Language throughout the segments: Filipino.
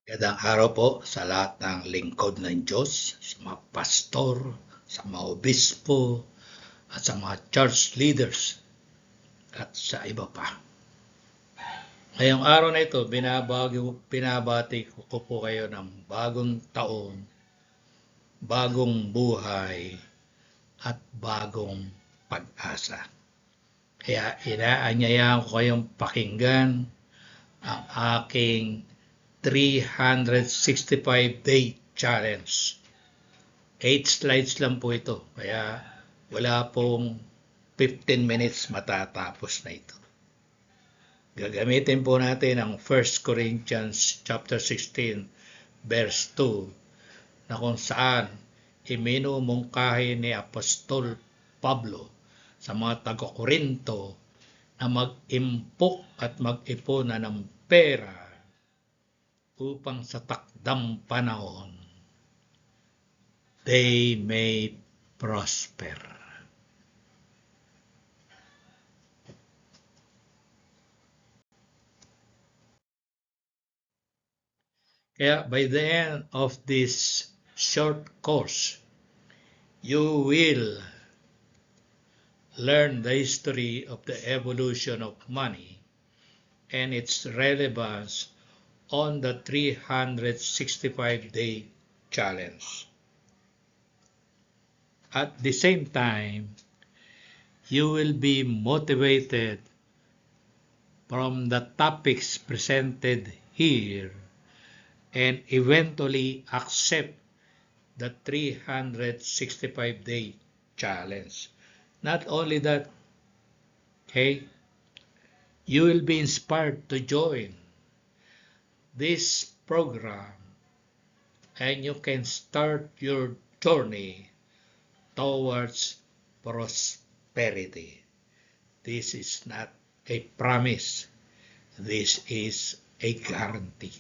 Magandang araw po sa lahat ng lingkod ng Diyos, sa mga pastor, sa mga obispo, at sa mga church leaders, at sa iba pa. Ngayong araw na ito, binabati ko po kayo ng bagong taon, bagong buhay, at bagong pag-asa. Kaya inaanyayahan ko kayong pakinggan ang aking 365-day challenge. 8 slides lang po ito. Kaya wala pong 15 minutes matatapos na ito. Gagamitin po natin ang 1 Corinthians chapter 16 verse 2 na kung saan iminumungkahi ni Apostol Pablo sa mga taga-Korinto na mag-impok at mag-ipon na ng pera upang sa takdang panahon they may prosper. Kaya by the end of this short course, you will learn the history of the evolution of money and its relevance on the 365-day challenge. At the same time, you will be motivated from the topics presented here and eventually accept the 365-day challenge. Not only that, okay, you will be inspired to join this program and you can start your journey towards prosperity. This is not a promise. This is a guarantee.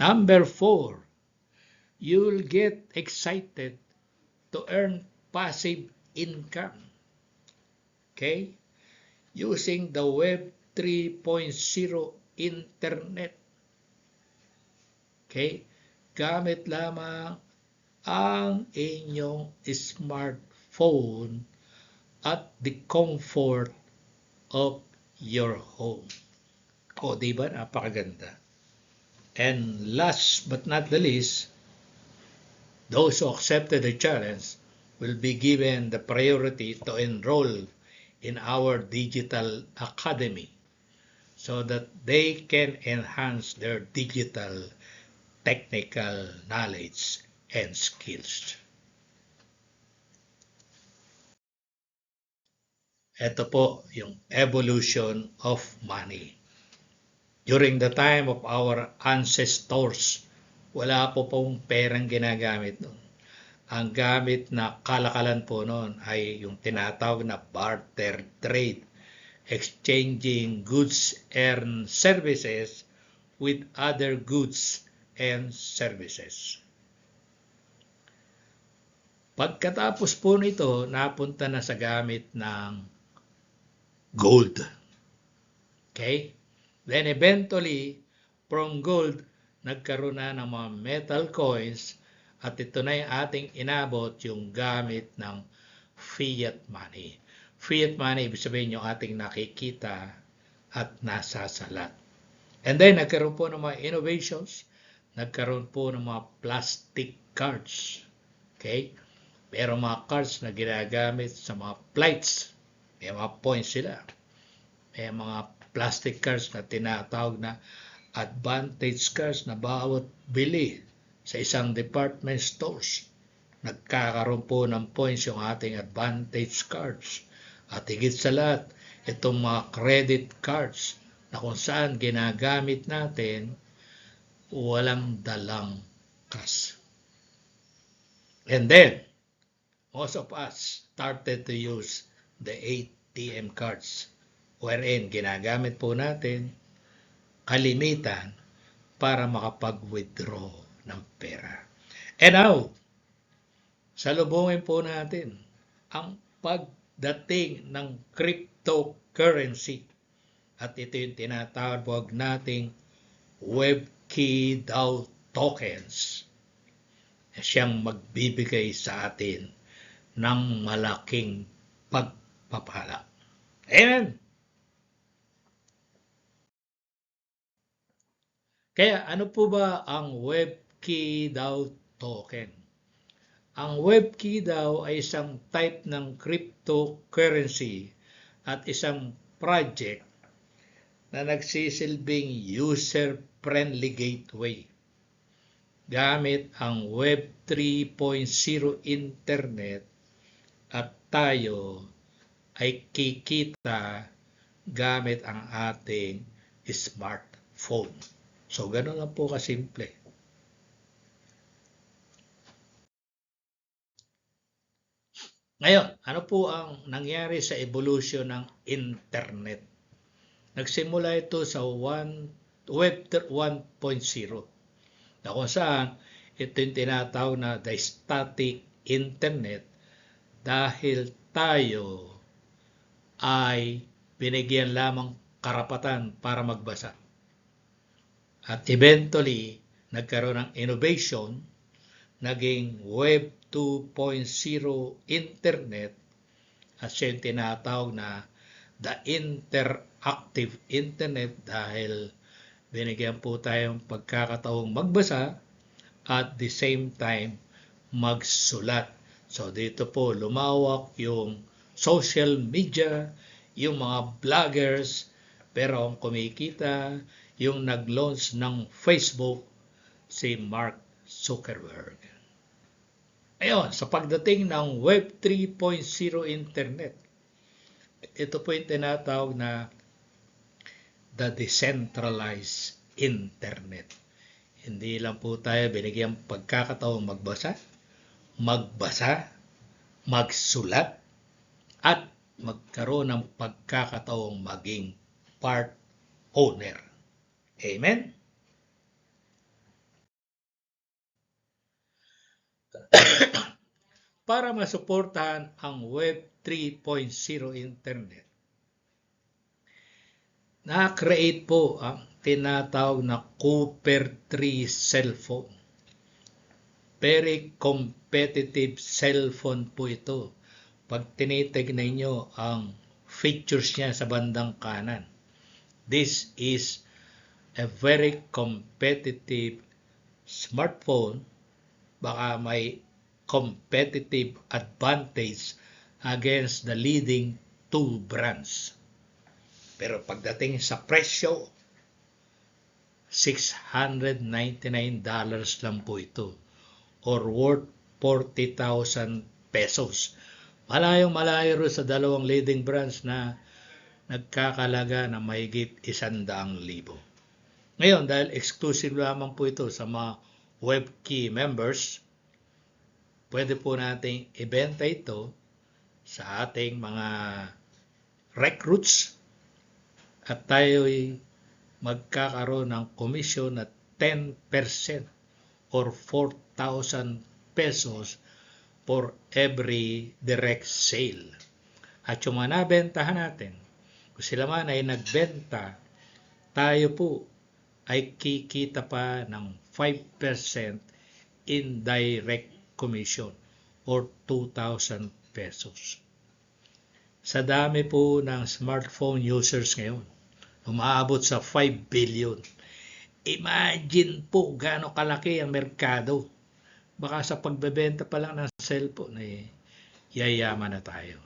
Number 4, you will get excited to earn passive income. Okay? Using the Web 3.0 internet. Okay? Gamit lamang ang inyong smartphone at the comfort of your home. O, diba? Napakaganda. And last but not the least, those who accepted the challenge will be given the priority to enroll in our digital academy so that they can enhance their digital technical knowledge and skills. Ito po yung evolution of money. During the time of our ancestors, wala po pong perang ginagamit noon. Ang gamit na kalakalan po noon ay yung tinatawag na barter trade, exchanging goods and services with other goods and services. Pagkatapos po nito, napunta na sa gamit ng gold. Okay? Then eventually, from gold, nagkaroon na ng mga metal coins at ito na yung ating inabot yung gamit ng fiat money. Fiat money, ibig sabihin yung ating nakikita at nasasalat. And then, nagkaroon po ng mga innovations, nagkaroon po ng mga plastic cards. Okay? Merong mga cards na ginagamit sa mga flights. May mga points sila. May mga plastic cards na tinatawag na advantage cards na bawat bili sa isang department stores. Nagkakaroon po ng points yung ating advantage cards. At higit sa lahat, itong mga credit cards na kung saan ginagamit natin, walang dalang cash. And then, most of us started to use the ATM cards wherein ginagamit po natin kalimitan para makapag-withdraw ng pera. And now, salubungin po natin ang pagdating ng cryptocurrency. At ito yung tinatawag nating WebKey daw tokens na siyang magbibigay sa atin ng malaking pagpapala. Amen! Kaya ano po ba ang WebKey daw token? Ang WebKey daw ay isang type ng cryptocurrency at isang project na nagsisilbing user-friendly gateway gamit ang Web 3.0 Internet at tayo ay kikita gamit ang ating smartphone. So, ganun lang po kasimple. Ngayon, ano po ang nangyari sa evolution ng Internet? Nagsimula ito sa Web 1.0 na kung saan ito yung tinatawag na the static internet dahil tayo ay binigyan lamang karapatan para magbasa. At eventually, nagkaroon ng innovation, naging Web 2.0 internet at siya yung tinatawag na the interactive internet dahil binigyan po tayong pagkakataong magbasa at the same time magsulat. So dito po lumawak yung social media, yung mga vloggers, pero ang kumikita yung nag-launch ng Facebook, si Mark Zuckerberg. Ayun, sa pagdating ng Web 3.0 Internet, ito po yung tinatawag na the decentralized internet. Hindi lang po tayo binigyan pagkakataong magbasa, magsulat, at magkaroon ng pagkakataong maging part owner. Amen? Para masuportahan ang Web 3.0 Internet, na-create po ang tinatawag na Cooper 3 cellphone. Very competitive cellphone po ito. Pag tinitignan nyo ang features niya sa bandang kanan, this is a very competitive smartphone. Baka may competitive advantage against the leading two brands. Pero pagdating sa presyo, $699 lang po ito or worth 40,000 pesos. Malayong-malayo sa dalawang leading brands na nagkakalaga na mahigit 100,000. Ngayon, dahil exclusive lamang po ito sa mga WebKey members, pwede po nating ibenta ito sa ating mga recruits at tayo'y magkakaroon ng komisyon na 10% or 4,000 pesos for every direct sale. At yung mga nabentahan natin, kung sila man ay nagbenta, tayo po ay kikita pa ng 5% indirect commission or 2,000 pesos. Sa dami po ng smartphone users ngayon, umaabot sa 5 billion. Imagine po gaano kalaki ang merkado. Baka sa pagbebenta pa lang ng cellphone, yayaman na tayo.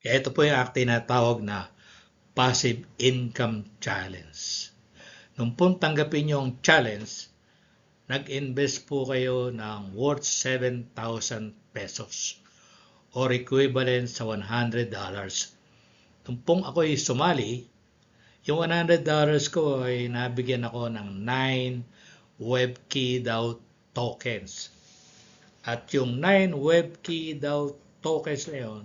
Kaya ito po yung tinatawag na passive income challenge. Nung pong tanggapin nyo ang challenge, nag-invest po kayo ng worth 7,000 pesos or equivalent sa $100. Nung pong ako'y sumali, yung $100 ko ay nabigyan ako ng 9 WebKey daw tokens. At yung 9 WebKey daw tokens na yun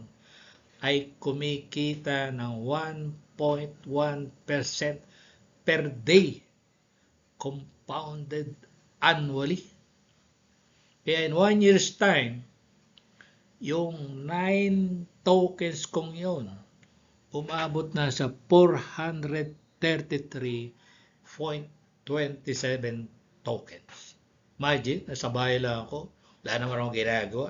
ay kumikita ng 1.1% per day compounded annually. Kaya in 1 year's time, yung 9 tokens kong yun umabot na sa 433.27 tokens. Imagine, nasa bahay lang ako, wala naman akong ginagawa.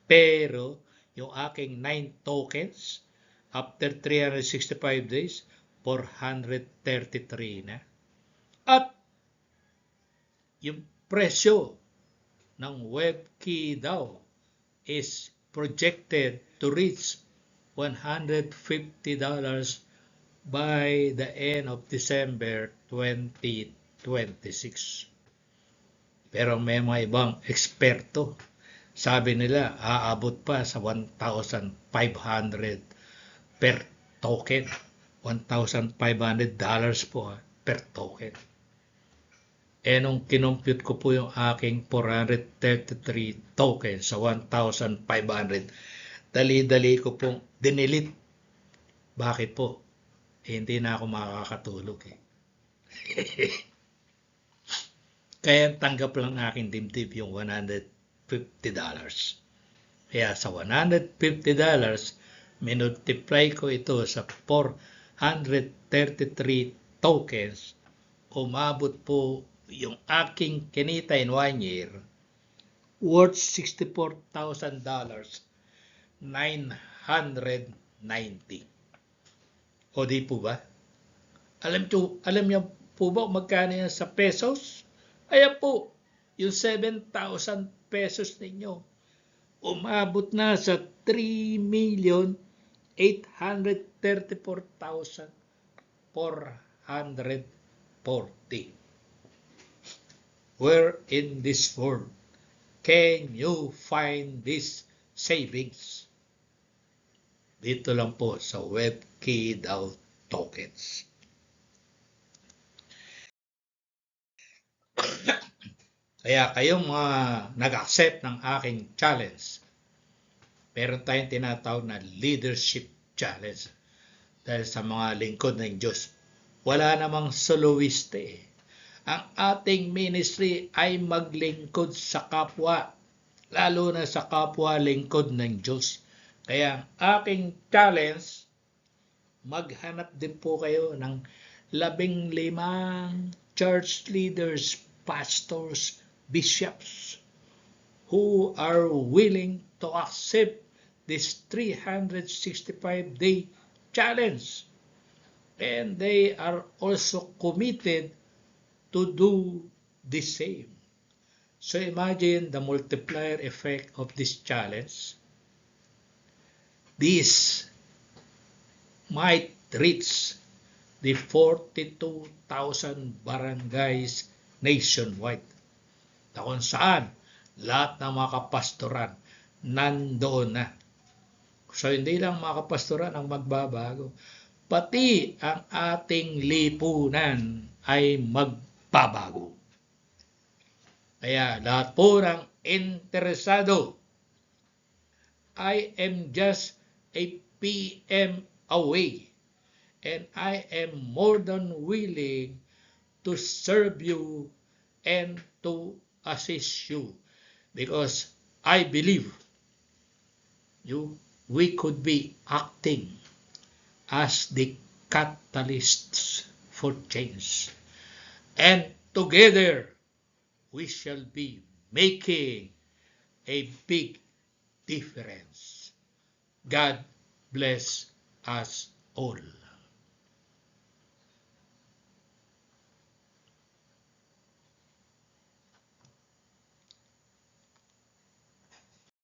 Pero, yung aking 9 tokens, after 365 days, 433 na. At, yung presyo ng WebKey daw is projected to reach $150 by the end of December 2026. Pero may mga ibang eksperto, sabi nila aabot pa sa 1,500 per token. $1,500 po per token. Nung kinompute ko po yung aking 433 tokens sa 1,500, dali-dali ko pong dinelete. Bakit po? Hindi na ako makakatulog eh. Kaya tanggap lang ng aking dibdib yung $150. Kaya sa $150, minultiply ko ito sa 433 tokens, umabot po yung aking kinita in 1 year worth $64,990. O di po ba? Alam niyo po ba magkano yan sa pesos? Ayan po, yung 7,000 pesos ninyo, umabot na sa 3,834,440. Where in this world can you find these savings? Dito lang po sa WebKey daw tokens. Kaya kayong mga nag-accept ng aking challenge, meron tayong tinatawag na leadership challenge. Dahil sa mga lingkod ng Diyos, wala namang soloiste eh. Ang ating ministry ay maglingkod sa kapwa, lalo na sa kapwa lingkod ng Diyos. Kaya ang aking challenge, maghanap din po kayo ng 15 church leaders, pastors, bishops who are willing to accept this 365-day challenge. And they are also committed to do the same. So imagine the multiplier effect of this challenge. This might reach the 42,000 barangays nationwide, na kung saan lahat ng mga kapastoran nandoon na. So hindi lang mga kapastoran ang magbabago, pati ang ating lipunan ay magbabago. Kaya lahat po ng interesado, I am just a PM away, and I am more than willing to serve you and to assist you, because I believe we could be acting as the catalysts for change, and together we shall be making a big difference. God bless us all.